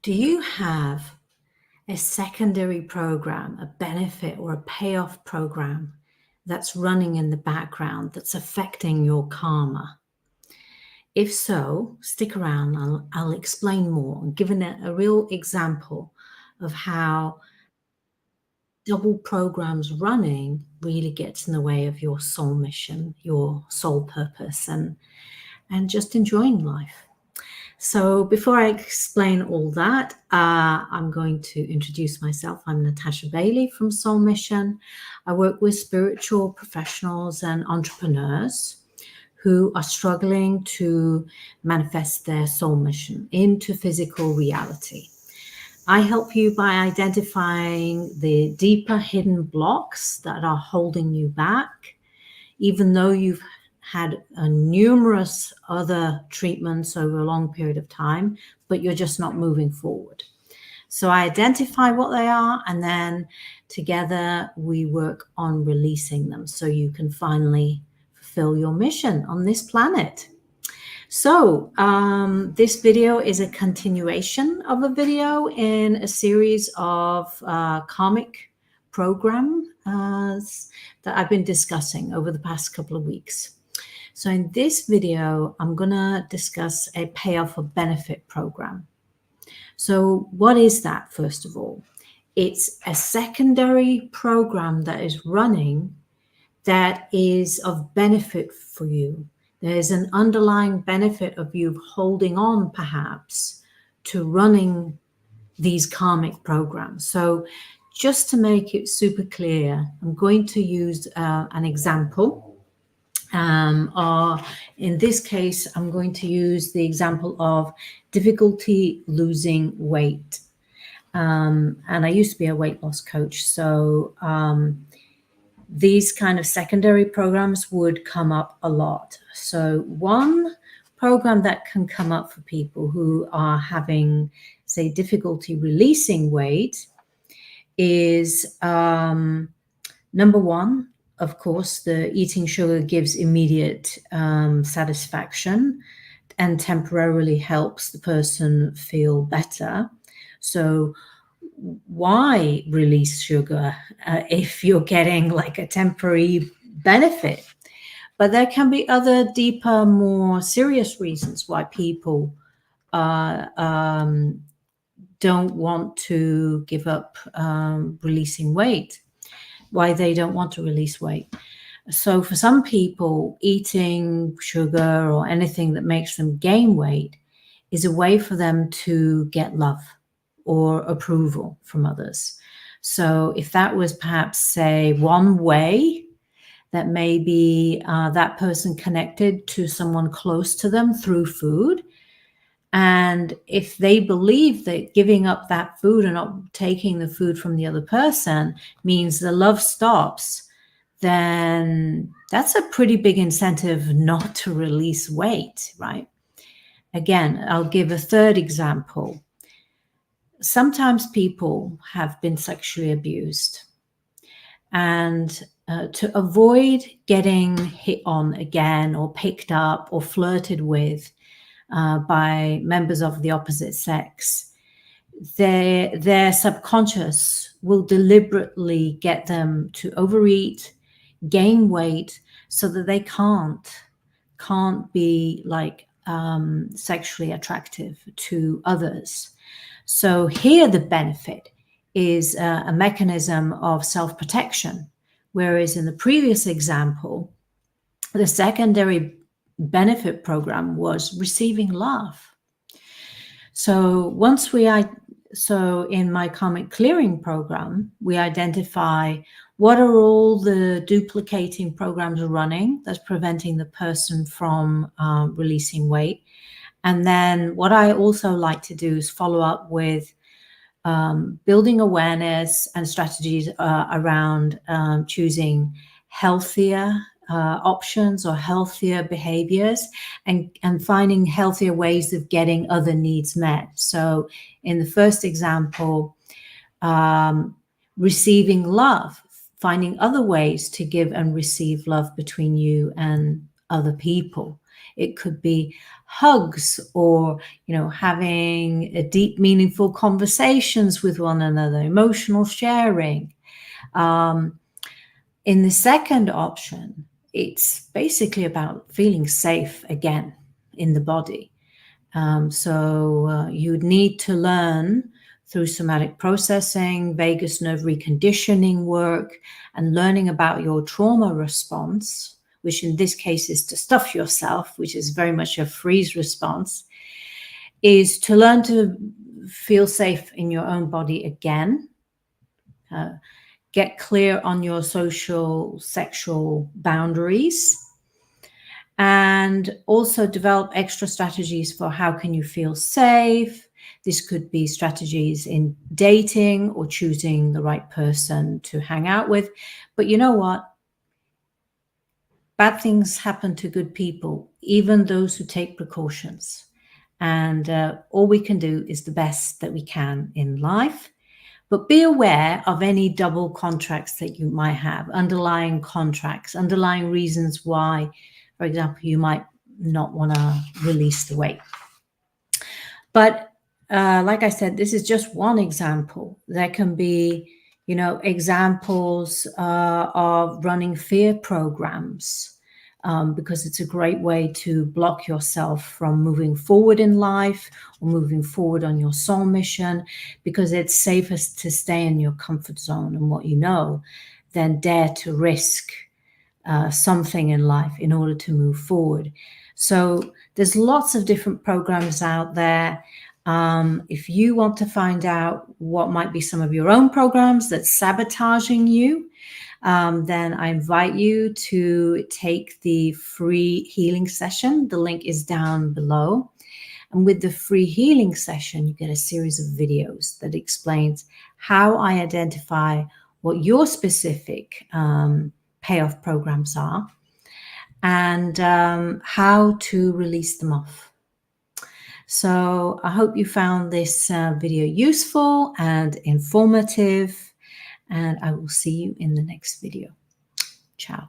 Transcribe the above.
Do you have a secondary program, a benefit or a payoff program that's running in the background that's affecting your karma? If so, stick around. I'll explain more and give a real example of how double programs running really gets in the way of your soul mission, your soul purpose, and just enjoying life. So before I explain all that, I'm going to introduce myself. I'm Natasha Bailey from Soul Mission. I work with spiritual professionals and entrepreneurs who are struggling to manifest their soul mission into physical reality. I help you by identifying the deeper hidden blocks that are holding you back, even though you've had numerous other treatments over a long period of time, but you're just not moving forward. So I identify what they are, and then together we work on releasing them so you can finally fulfill your mission on this planet. So this video is a continuation of a video in a series of karmic programs that I've been discussing over the past couple of weeks. So in this video, I'm going to discuss a payoff or benefit program. So what is that, first of all? It's a secondary program that is running that is of benefit for you. There's an underlying benefit of you holding on, perhaps, to running these karmic programs. So just to make it super clear, I'm going to use an example. Or in this case, I'm going to use the example of difficulty losing weight. And I used to be a weight loss coach. So these kind of secondary programs would come up a lot. So one program that can come up for people who are having, say, difficulty releasing weight is number one, of course, the eating sugar gives immediate satisfaction and temporarily helps the person feel better. So why release sugar if you're getting like a temporary benefit? But there can be other deeper, more serious reasons why people don't want to give up releasing weight, why they don't want to release weight. So for some people, eating sugar or anything that makes them gain weight is a way for them to get love or approval from others. So if that was perhaps, say, one way that maybe that person connected to someone close to them through food, and if they believe that giving up that food and not taking the food from the other person means the love stops, then that's a pretty big incentive not to release weight, right? Again, I'll give a third example. Sometimes people have been sexually abused, and to avoid getting hit on again or picked up or flirted with by members of the opposite sex, their subconscious will deliberately get them to overeat, gain weight, so that they can't be like sexually attractive to others. So here the benefit is a mechanism of self-protection, whereas in the previous example, the secondary benefit program was receiving love. So in my karmic clearing program, we identify what are all the duplicating programs running that's preventing the person from releasing weight. And then what I also like to do is follow up with building awareness and strategies around choosing healthier options or healthier behaviors and finding healthier ways of getting other needs met. So in the first example, receiving love, finding other ways to give and receive love between you and other people. It could be hugs, or, you know, having a deep, meaningful conversations with one another, emotional sharing. In the second option, it's basically about feeling safe again in the body. So you'd need to learn through somatic processing, vagus nerve reconditioning work, and learning about your trauma response, which in this case is to stuff yourself, which is very much a freeze response, is to learn to feel safe in your own body again. Get clear on your social, sexual boundaries, and also develop extra strategies for how can you feel safe. This could be strategies in dating or choosing the right person to hang out with. But you know what? Bad things happen to good people, even those who take precautions. And all we can do is the best that we can in life. But be aware of any double contracts that you might have, underlying contracts, underlying reasons why, for example, you might not want to release the weight. But like I said, this is just one example. There can be, you know, examples of running fear programs, because it's a great way to block yourself from moving forward in life or moving forward on your soul mission, because it's safest to stay in your comfort zone and what you know than dare to risk something in life in order to move forward. So there's lots of different programs out there. If you want to find out what might be some of your own programs that's sabotaging you, then I invite you to take the free healing session. The link is down below. And with the free healing session, you get a series of videos that explains how I identify what your specific payoff programs are, and how to release them off. So I hope you found this video useful and informative, and I will see you in the next video. Ciao.